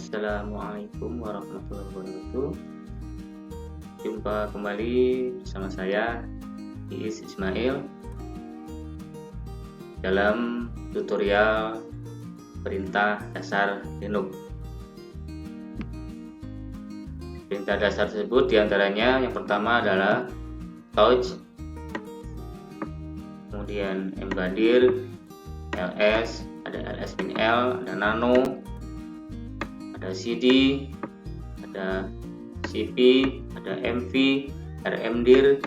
Assalamualaikum warahmatullahi wabarakatuh. Jumpa kembali bersama saya Iis Ismail dalam tutorial perintah dasar Linux. Perintah dasar tersebut diantaranya yang pertama adalah touch, kemudian mkdir, ls, ada ls-l, ada nano, ada cd, ada cp, ada mv, ada mdir,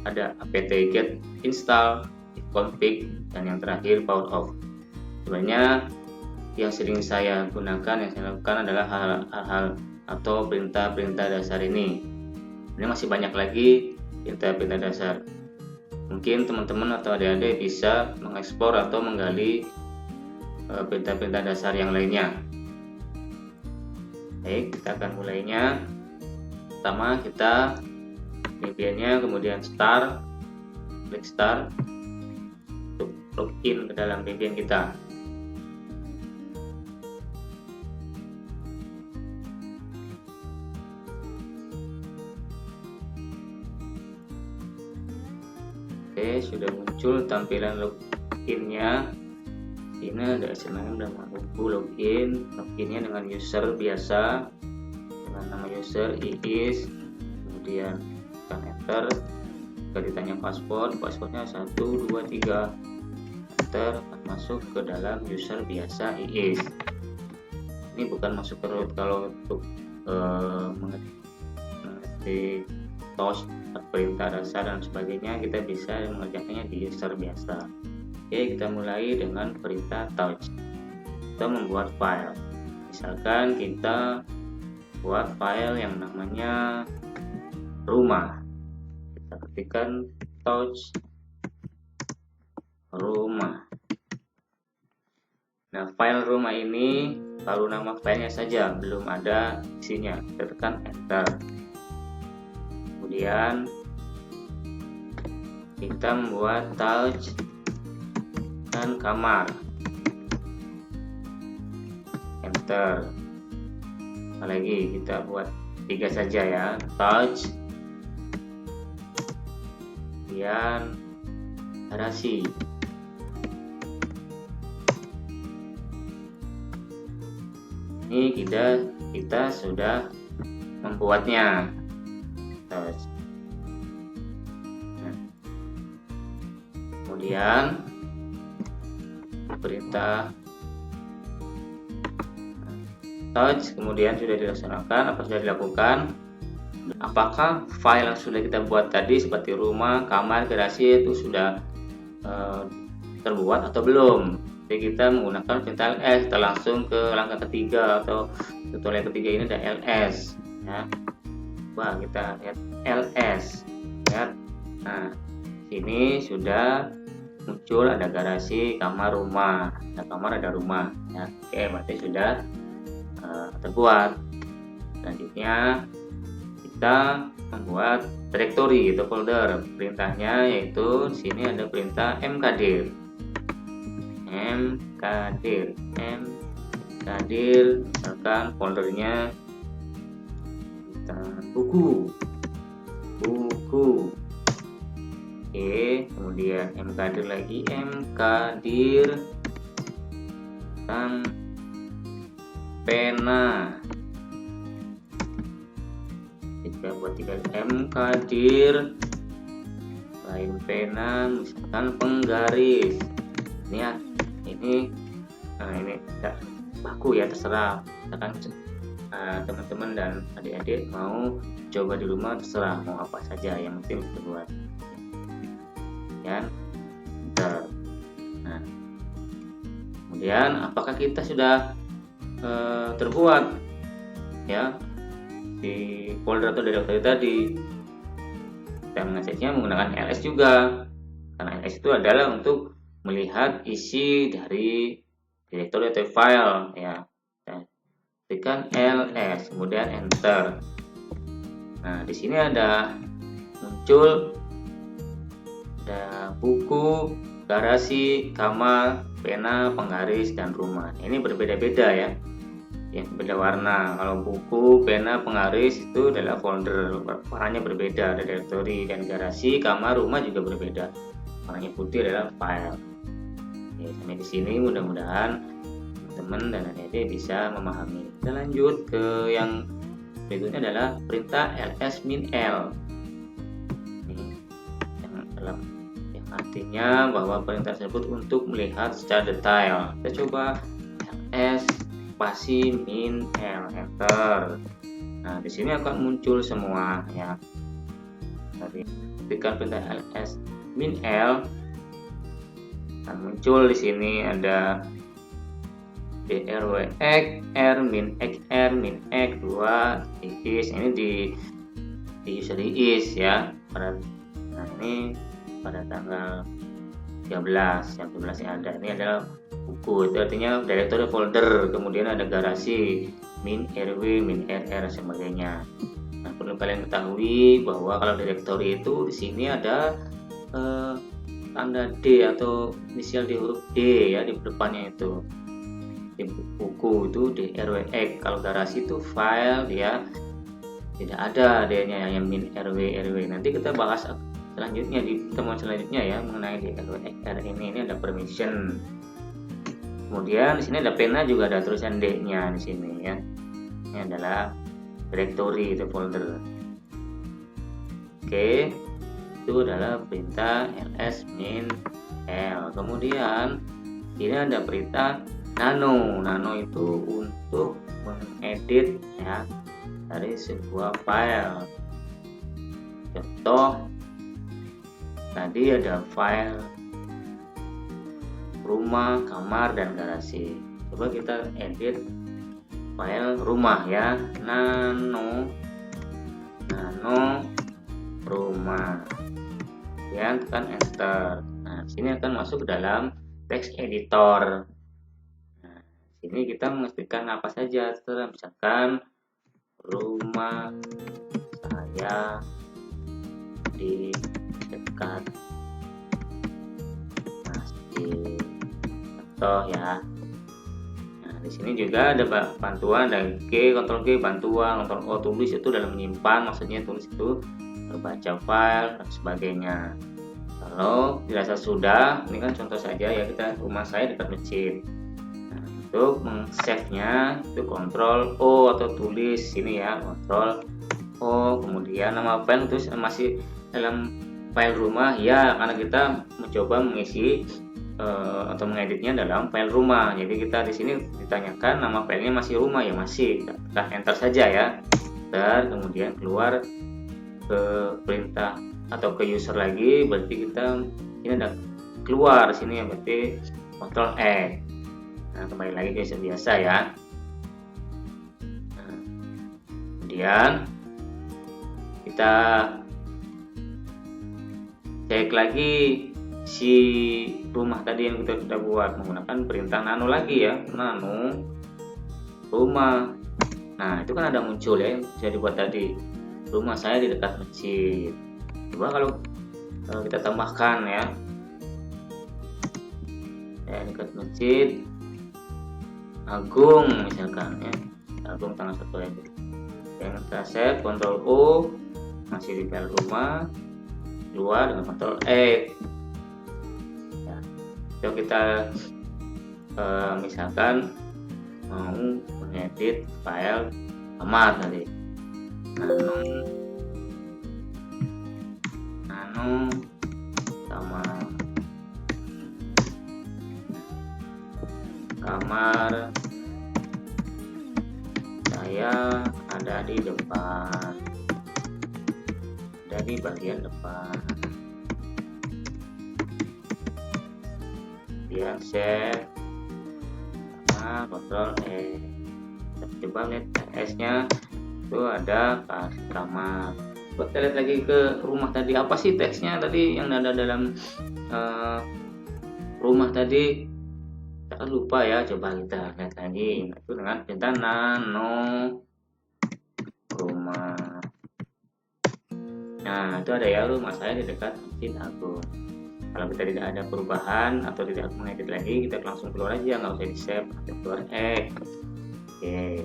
ada apt get install, config, dan yang terakhir power off. Sebenarnya yang sering saya gunakan, yang saya lakukan adalah hal-hal atau perintah-perintah dasar ini. Ini masih banyak lagi perintah-perintah dasar. Mungkin teman-teman atau adik-adik bisa mengeksplor atau menggali perintah-perintah dasar yang lainnya. Baik, kita akan mulainya. Pertama kita VPN-nya, kemudian start, klik start untuk login ke dalam VPN kita. Oke, sudah muncul tampilan loginnya. Ini ada SMS dan menunggu loginnya dengan user biasa dengan nama user Iis, kemudian tekan enter. Jika ditanya passwordnya 1 2 3, enter, akan masuk ke dalam user biasa Iis. Ini bukan masuk ke root. Kalau untuk mengetik touch, perintah dasar dan sebagainya, kita bisa mengerjakannya di user biasa. Oke, kita mulai dengan perintah touch. Kita membuat file. Misalkan kita buat file yang namanya rumah. Kita ketikkan touch rumah. Nah, file rumah ini baru nama filenya saja, belum ada isinya. Kita tekan enter. Kemudian kita membuat touch dan kamar, enter. Lagi kita buat 3 saja ya, touch, kemudian garasi. Ini kita sudah membuatnya. Touch. Nah, kemudian perintah touch kemudian sudah dilaksanakan. Apa sudah dilakukan? Apakah file yang sudah kita buat tadi seperti rumah, kamar, garasi itu sudah terbuat atau belum? Jadi kita menggunakan perintah ls. Kita langsung ke langkah ketiga atau tutorial ketiga. Ini ada ls ya. Wah, kita lihat ls ya. Nah, sini sudah muncul ada garasi, kamar, rumah. Ada kamar, ada rumah ya. Oke, berarti sudah terbuat. Selanjutnya kita membuat directory atau folder. Perintahnya yaitu di sini ada perintah mkdir. Mkdir misalkan foldernya kita buku. Oke, kemudian mkdir lagi, mkdir tentang pena. Kita buat 3 mkdir lain pena, misalkan penggaris. Ini tidak baku ya, terserah. Misalkan teman-teman dan adik-adik mau coba di rumah, terserah mau apa saja, yang penting dibuat ya. Nah, kemudian apakah kita sudah terbuat ya di folder atau directory tadi? Kita mengaksesnya menggunakan ls juga, karena ls itu adalah untuk melihat isi dari directory atau file ya. Tekan ls kemudian enter. Nah, di sini ada muncul ada buku, garasi, kamar, pena, penggaris, dan rumah. Ini berbeda-beda ya. ya beda warna. Kalau buku, pena, penggaris itu adalah folder, warnanya berbeda, ada directory. Dan garasi, kamar, rumah juga berbeda, warnanya putih adalah file. Oke, sampai di sini mudah-mudahan teman-teman dan adik-adik bisa memahami. Kita lanjut ke yang berikutnya adalah perintah ls-l. Yang artinya bahwa perintah tersebut untuk melihat secara detail. Kita coba ls spasi min l, enter. Nah, di sini akan muncul semua ya. Tadi ketika perintah ls min l akan muncul di sini ada drw x r min x r min x 2 is. Ini di user is ya. Nah, ini pada tanggal 13 yang 12 yang ada. Ini adalah buku, itu artinya directory folder. Kemudian ada garasi min rw min rr sebagainya. Nah, perlu kalian ketahui bahwa kalau directory itu di sini ada tanda D atau inisial di huruf D ya di depannya itu. Di buku itu drwx. Kalau garasi itu file ya, tidak ada D-nya yang min rw. Nanti kita bahas selanjutnya di pertemuan selanjutnya ya mengenai drwxr ini ada permission. Kemudian di sini ada pena, juga ada tulisan D-nya di sini ya. Ini adalah directory, itu folder. Oke, itu adalah perintah ls min l. Kemudian ini ada perintah nano. Nano itu untuk mengedit ya dari sebuah file. Contoh tadi ada file rumah, kamar, dan garasi. Coba kita edit file rumah ya, nano rumah. Kemudian tekan enter. Nah, sini akan masuk ke dalam text editor. Nah, sini kita mengetikkan apa saja, terus misalkan rumah saya di dekat masjid, contoh ya. Nah, di sini juga ada bantuan, ada Ctrl G bantuan, Ctrl O tulis, itu dalam menyimpan, maksudnya tulis itu membaca file dan sebagainya. Kalau dirasa sudah, ini kan contoh saja ya, kita rumah saya dekat masjid. Nah, untuk save-nya itu Ctrl O atau tulis sini ya, Ctrl O, kemudian nama file itu masih dalam file rumah ya, karena kita mencoba mengisi atau mengeditnya dalam file rumah. Jadi kita di sini ditanyakan nama filenya masih rumah ya, masih. Kita enter saja ya. Enter, kemudian keluar ke perintah atau ke user lagi, berarti kita ini ada keluar sini ya, berarti Ctrl X. Nah, kembali lagi ke user biasa ya. Nah, kemudian kita cek lagi si rumah tadi yang kita sudah buat menggunakan perintah nano lagi ya, nano rumah. Nah, itu kan ada muncul ya yang bisa dibuat tadi, rumah saya di dekat masjid. Coba kalau kita tambahkan ya, dekat masjid Agung misalkan ya, Agung tanggal 1 aja. Yang kita save Ctrl O, masih di file rumah, keluar dengan Ctrl X. Kalau kita misalkan mau mengedit file kamar tadi, nano kamar saya ada di depan, ada di bagian depan. Kemudian save, Ctrl E. Kita coba lihat TS-nya itu ada kamar. Coba kita lihat lagi ke rumah tadi, apa sih teksnya tadi yang ada dalam rumah tadi, kita kan lupa ya. Coba kita lihat lagi, itu dengan perintah nano rumah. Nah, itu ada ya, rumah saya di dekat Masjid Agung. Kalau kita tidak ada perubahan atau tidak mengedit lagi, kita langsung keluar aja, nggak usah di save atau keluar X. Oke.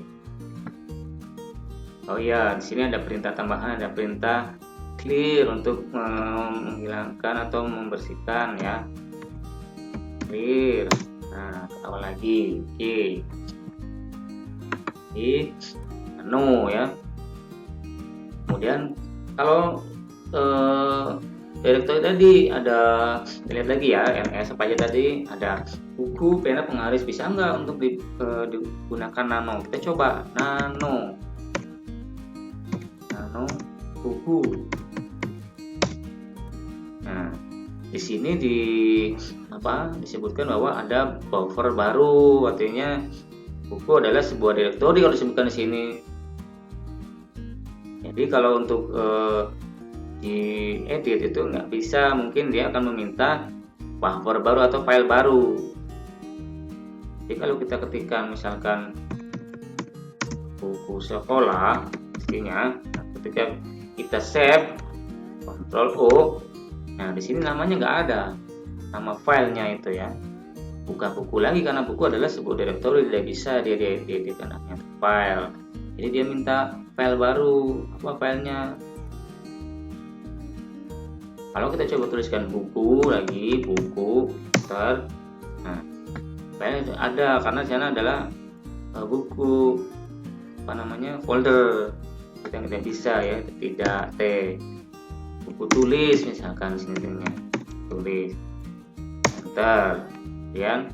Oh ya, di sini ada perintah tambahan, ada perintah clear untuk menghilangkan atau membersihkan ya. Clear. Nah, ke awal lagi. Oke. Di no ya. Kemudian kalau directory tadi ada, lihat lagi ya, ls apa aja tadi, ada buku, pena, penggaris, bisa nggak untuk digunakan nano? Kita coba nano buku. Nah, di sini disebutkan bahwa ada buffer baru, artinya buku adalah sebuah direktori kalau disebutkan di sini. Jadi kalau untuk diedit itu nggak bisa, mungkin dia akan meminta buffer baru atau file baru. Jadi kalau kita ketikkan misalkan buku sekolah, pastinya ketika kita save, Ctrl O, nah di sini namanya nggak ada nama filenya itu ya, buka buku lagi karena buku adalah sebuah direktori, tidak bisa dia dieditkan namanya file. Jadi dia minta file baru, apa filenya? Kalau kita coba tuliskan buku lagi, buku, nah file ada karena di sana adalah buku, apa namanya, folder. Kita tidak bisa ya, tidak T. Buku tulis misalkan sini tulis, enter, kemudian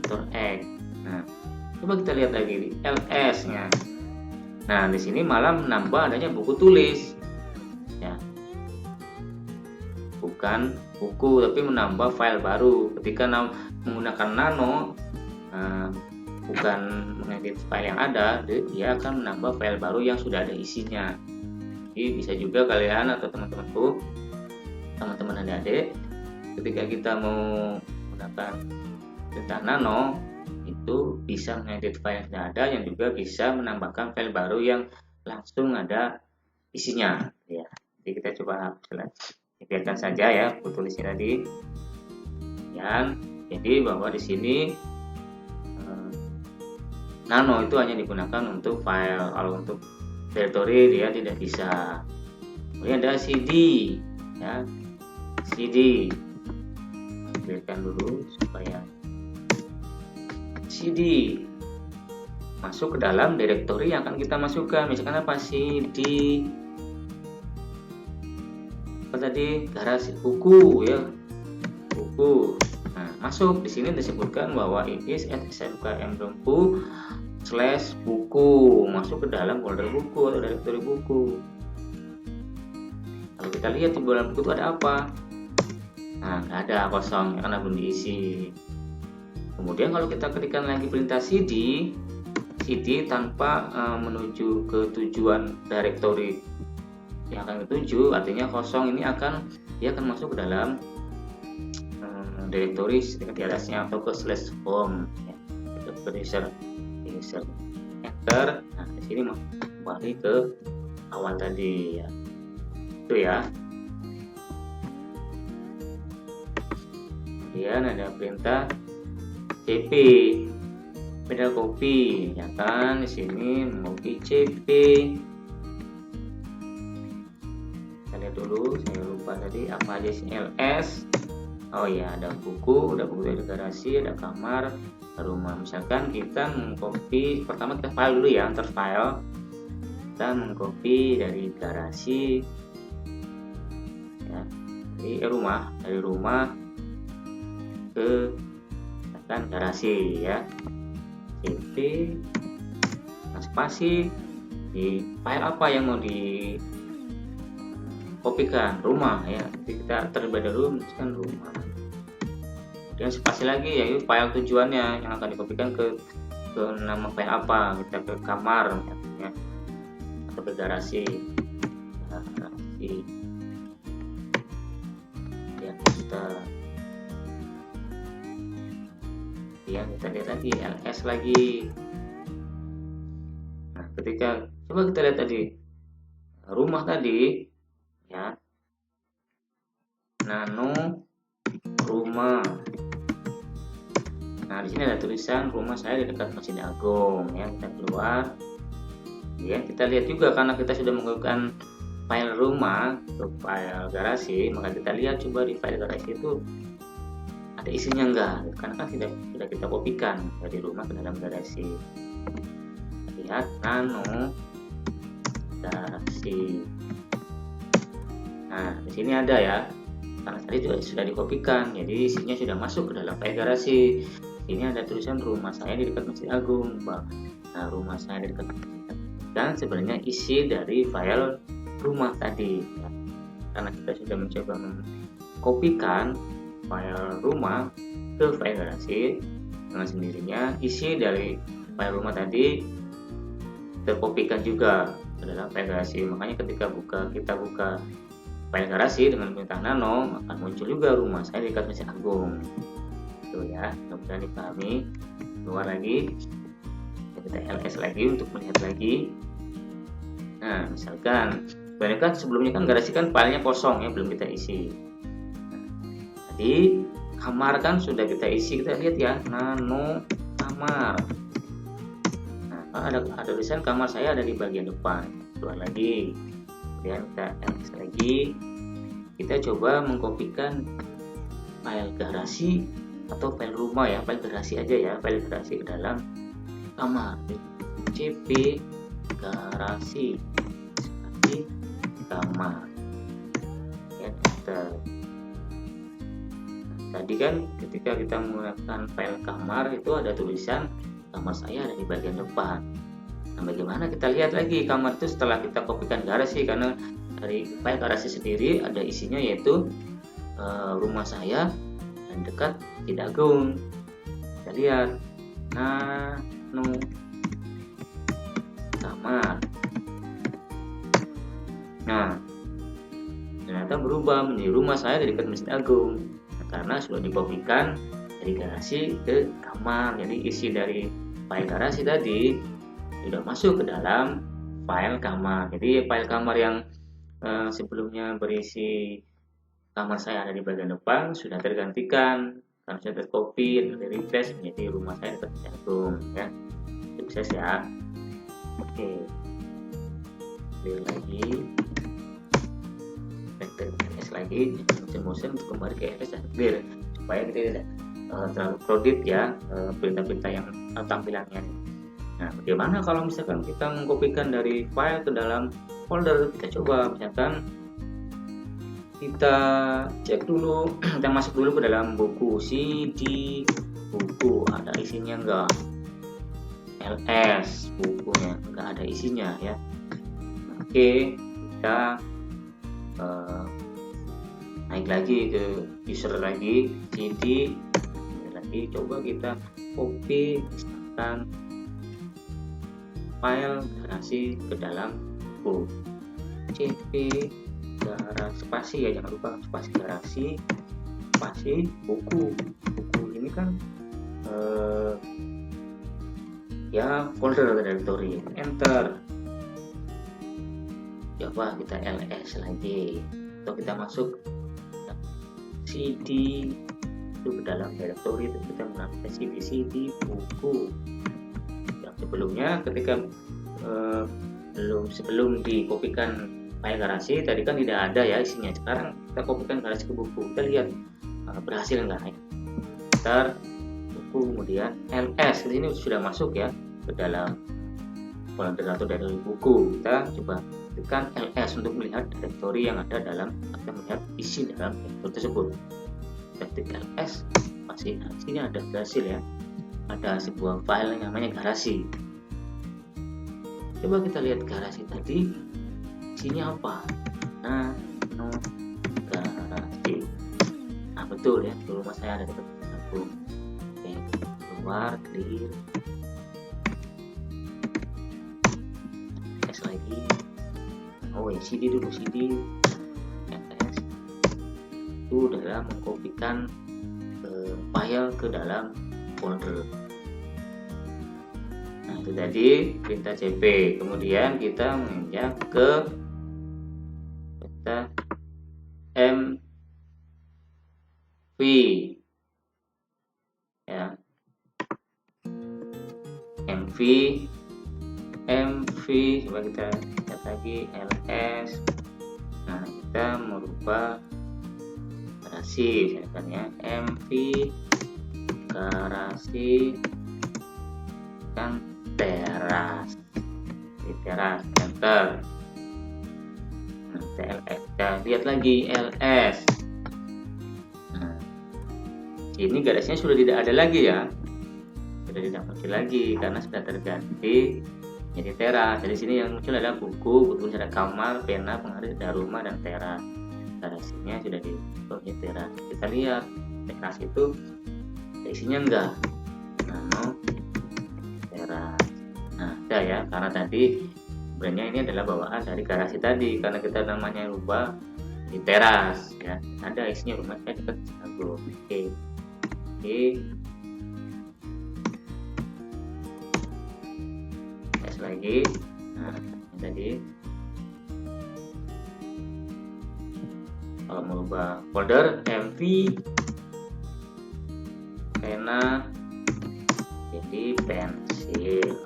Ctrl X. Nah, coba kita lihat lagi di ls-nya. Nah, di sini malah menambah adanya buku tulis. Ya. Bukan buku, tapi menambah file baru. Ketika menggunakan nano, bukan mengedit file yang ada, dia akan menambah file baru yang sudah ada isinya. Jadi bisa juga kalian atau teman-temanku, teman-teman adik-adik, ketika kita mau menggunakan perintah nano, itu bisa mengedit file yang sudah ada, yang juga bisa menambahkan file baru yang langsung ada isinya. Ya, jadi kita coba biarkan saja ya, aku tulisnya tadi. Jadi bahwa di sini nano itu hanya digunakan untuk file, kalau untuk directory dia tidak bisa. Kemudian ada CD ya, CD biarkan dulu supaya CD masuk ke dalam directory yang akan kita masukkan. Misalkan apa, CD apa tadi, garasi buku ya, buku. Nah, masuk di sini disebutkan bahwa is smkm.buku masuk ke dalam folder buku atau directory buku. Kalau kita lihat di dalam buku itu ada apa? Nah, nggak ada, kosong karena belum diisi. Kemudian kalau kita ketikkan lagi perintah cd tanpa menuju ke tujuan directory yang akan dituju, artinya kosong, ini dia akan masuk ke dalam directory di atasnya atau ke /home ya, ke user enter. Nah, di sini kembali ke awal tadi ya, itu ya. Kemudian ada perintah cp, beda copy ya kan, di sini copy cp. Kita lihat dulu, saya lupa tadi apa aja sih, ls. Oh ya, ada buku, ada garasi, ada kamar, ada rumah. Misalkan kita mengcopy, pertama kita file dulu ya, enter file. Kita mengcopy dari garasi ya, dari rumah ke garasi ya, cp, spasi, di file apa yang mau di kopikan, rumah ya. Jadi kita terlebih dahulu misalkan rumah, kemudian spasi lagi ya, itu file tujuannya yang akan dikopikan ke nama file apa, kita ke kamar ya, atau ke garasi ya, kita lihat lagi ls lagi. Nah, ketika coba kita lihat tadi rumah tadi ya, nano rumah. Nah, Nah, di sini ada tulisan rumah saya di dekat Masjid Agung ya. Kita keluar. Ya, kita lihat juga karena kita sudah mengunggahkan file rumah ke file garasi, maka kita lihat coba di file garasi itu ada isinya enggak, karena kan sudah kita kopikan dari rumah ke dalam garasi. Lihat nano garasi. Nah, di sini ada ya, karena tadi sudah dikopikan, jadi isinya sudah masuk ke dalam file garasi. Ini ada tulisan rumah saya di dekat Masjid Agung. Nah, rumah saya di dekat Masjid Agung dan sebenarnya isi dari file rumah tadi ya. Karena kita sudah mencoba mengkopikan file rumah ke file garasi, dengan sendirinya isi dari file rumah tadi terkopikan juga ke dalam file garasi. Makanya ketika kita buka file garasi dengan perintah nano, akan muncul juga rumah saya di dekat Masjid Agung. Itu ya, mudah-mudahan dipahami. Keluar lagi, kita ls lagi untuk melihat lagi. Nah, misalkan sebenarnya kan sebelumnya kan garasi kan filenya kosong ya, belum kita isi. Tadi kamar kan sudah kita isi, kita lihat ya, nano kamar. Nah, ada tulisan kamar saya ada di bagian depan. Keluar lagi, kemudian kita ls lagi. Kita coba mengkopikan file garasi atau file rumah ya, file garasi aja ya, file garasi ke dalam kamar. cp garasi seperti kamar ya. Tadi kan ketika kita menggunakan file kamar itu ada tulisan kamar saya ada di bagian depan. Nah, bagaimana kita lihat lagi kamar itu setelah kita kopikan garasi, karena dari file garasi sendiri ada isinya yaitu rumah saya dan dekat Masjid Agung. Kita lihat nano kamar. Nah, ternyata berubah menjadi rumah saya di dekat Masjid Agung. Nah, karena sudah dikopikan dari garasi ke kamar. Jadi isi dari file garasi tadi sudah masuk ke dalam file kamar. Jadi file kamar yang sebelumnya berisi kamar saya ada di bagian depan sudah tergantikan karena sudah tercopy dan refresh menjadi rumah saya dekat Masjid Agung ya. Sukses ya. Oke, clear lagi, back ke ls lagi, motion kembali ke ls dan clear supaya kita tidak terlalu crowded ya perintah-perintah yang tampilannya. Nah, bagaimana kalau misalkan kita mengkopikan dari file ke dalam folder? Kita coba, misalkan kita cek dulu, kita masuk dulu ke dalam buku cd buku, ada isinya enggak? ls bukunya enggak ada isinya ya. Oke, kita naik lagi ke user lagi, cd lagi, coba kita copy misalkan file garasi ke dalam buku cp garasi spasi ya, jangan lupa spasi garasi spasi buku ini kan ya folder directory, enter. Coba kita ls lagi atau kita masuk cd itu ke dalam directory, itu kita menggunakan cd buku. Yang sebelumnya ketika sebelum dikopikan file garasi tadi kan tidak ada ya isinya. Sekarang kita kopikan garasi ke buku, kita lihat berhasil enggak. Ntar buku, kemudian ls, di sini sudah masuk ya ke dalam folder atau dari buku. Kita coba tekan ls untuk melihat directory yang ada dalam, kita melihat isi dalam directory tersebut. Kita klik ls, masih di sini ada berhasil ya, ada sebuah file yang namanya garasi. Coba kita lihat garasi tadi isinya apa. Nano garasi. Nah, betul ya, rumah saya ada dekat aku. Oke, keluar, clear, ls lagi. Oh ya, cd dulu, cd ls itu dalam mengkopikan file ke dalam folder. Nah, itu tadi perintah cp. Kemudian kita menginjak ke perintah mv ya. MV, coba kita lihat lagi LS. Nah, kita merubah garasi misalkan ya, MV garasi kan teras, di teras, enter. Nah, TLS, kita lihat lagi LS. Nah, ini garasinya sudah tidak ada lagi ya, sudah tidak muncul lagi karena sudah terganti jadi teras. Jadi sini yang muncul adalah buku ada kamar, pena, penggaris, ada rumah dan teras. Garasinya sudah diubah menjadi teras. Kita lihat teras itu isinya enggak, nano teras. Nah, ada ya, karena tadi sebenarnya ini adalah bawaan dari garasi tadi, karena kita namanya rubah di teras ya, ada isinya rumahnya dekat Chicago. Oke. Tes lagi. Nah, ini tadi kalau merubah folder MV pena jadi pensil.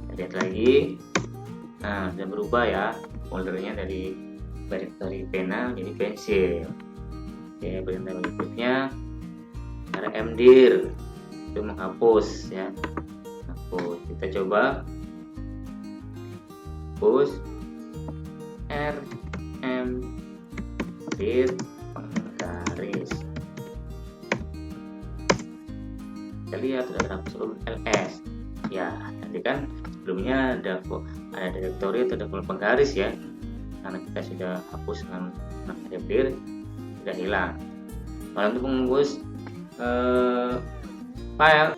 Kita lihat lagi. Nah, sudah berubah ya foldernya dari pena jadi pensil. Oke, perintah berikutnya ada mdir, itu menghapus ya, hapus. Kita coba hapus dir penggaris. Kita lihat sudah terhapus LS ya. Tadi kan sebelumnya ada direktori atau ada penggaris ya, karena kita sudah hapus dengan dir, sudah hilang. Kalau untuk menghapus file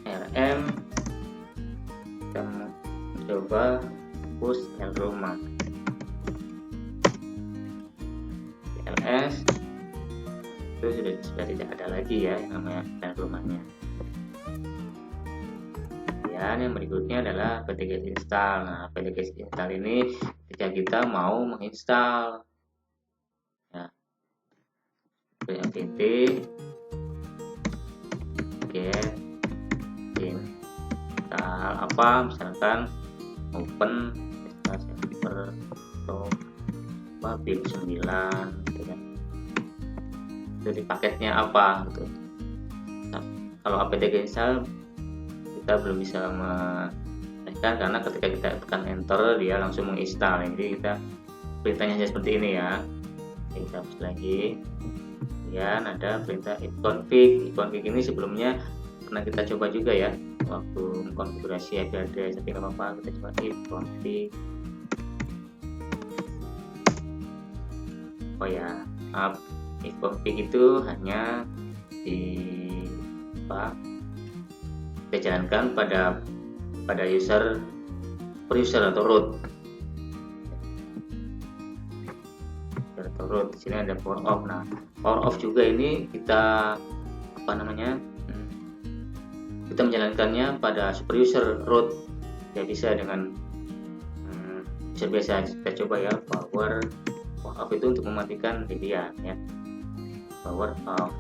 rm, kita mencoba hapus rumah, ls itu sudah tidak ada lagi ya yang namanya rumahnya. Dan yang berikutnya adalah PTGS install. Nah, PTGS install ini ketika kita mau menginstal ya, pmt get install apa, misalkan open server atau BIM 9 gitu kan. Itu di paketnya apa gitu. Nah, kalau apt-get install kita belum bisa menekan karena ketika kita tekan enter dia langsung menginstal. Jadi kita perintahnya seperti ini ya. Kita hapus lagi. Kemudian ada perintah ifconfig. Ifconfig ini sebelumnya pernah kita coba juga ya waktu mengkonfigurasi IP address, tapi nggak apa-apa, kita coba ifconfig. Oh ya, ifconfig itu hanya kita jalankan pada user per user atau root. Di sini ada power off. Nah, power off juga ini kita kita menjalankannya pada super user root. Ya bisa dengan user biasa. Kita coba ya power off itu untuk mematikan Debian ya. Power off.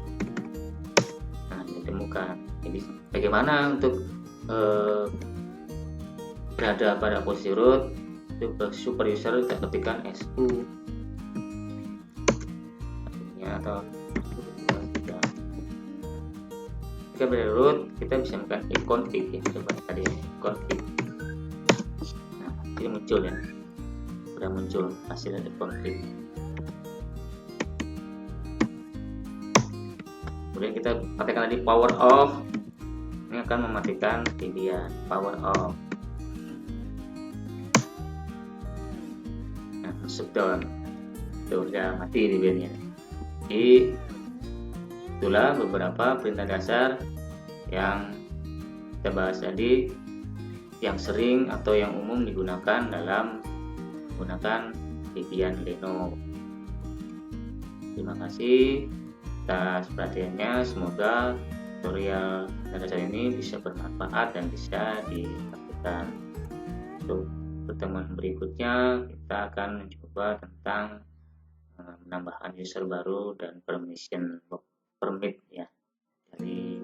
Nah, ditemukan. Jadi bagaimana untuk berada pada posisi root itu ke super user, kita ketikkan su atau jika berada root kita bisa melakukan ifconfig ya, coba tadi ifconfig. Nah, ini muncul ya, sudah muncul hasil ifconfig. Kemudian kita pastikan tadi power off, ini akan mematikan Debian. Power off. Nah, shutdown, sudah mati Debiannya. Jadi itulah beberapa perintah dasar yang kita bahas tadi, yang sering atau yang umum digunakan dalam menggunakan Debian Linux. Terima kasih atas perhatiannya. Semoga tutorial dasar ini bisa bermanfaat dan bisa dipraktikkan. Untuk pertemuan berikutnya kita akan mencoba tentang menambahkan user baru dan permit ya dari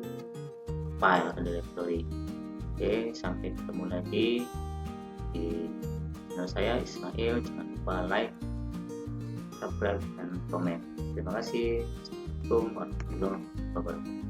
file atau directory. Oke, sampai ketemu lagi di channel saya Ismail. Jangan lupa like, subscribe, dan komen. Terima kasih. Assalamualaikum warahmatullahi wabarakatuh.